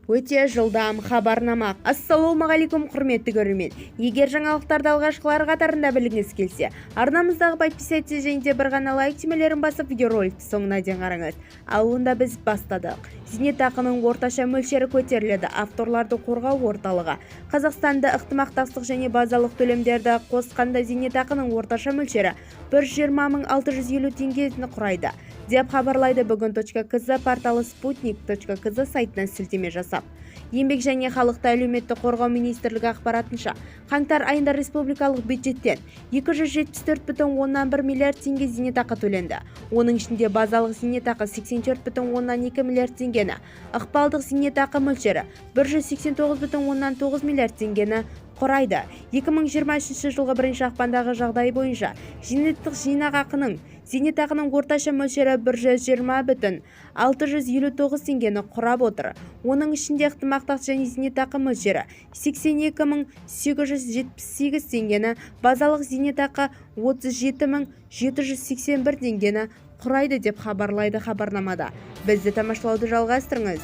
Өте жылдам хабарнама. Ассалаумағалейкум құрметті көрермен. Егер жаңалықтарды алғашқылар қатарында білгіңіз келсе, арнамыздағы подписаться және де бір ғана лайк түймелерін басып видеороликті соңына дейін қараңыз. Ал онда біз бастадық. Зейнетақының орташа мөлшері көтеріледі. Авторларды қорғау орталығы. Қазақстанда ықтымақтастық және базалық төлемдерді қосқанда зейнетақының орташа мөлшері 120.650 теңгені құрайды, деп хабарлайды бүгін.кз порталы sputnik.kz сайтынан сілтеме жасап. Еңбек және халықты әлеуметтік қорғау министрлігі ақпаратынша, қаңтар айында республикалық бюджеттен 274,1 миллиард теңге зейнетақы төленді. Оның ішінде базалық зейнетақы 84,2 миллиард теңгені, ықпалдық зейнетақы мөлшері 189,9 миллиард теңгені құрайды. 2023 жылғы 1 ақпандағы жағдай бойынша зейнетақының орташа мөлшері 120,659 теңгені құрап отыр. Оның ішінде ықтымақтық және зейнетақы мөлшері 82,878 теңгені, базалық зейнетақы 37,781 теңгені құрайды, деп хабарлайды хабарламада. Бізді тамашалауды жалғастырыңыз.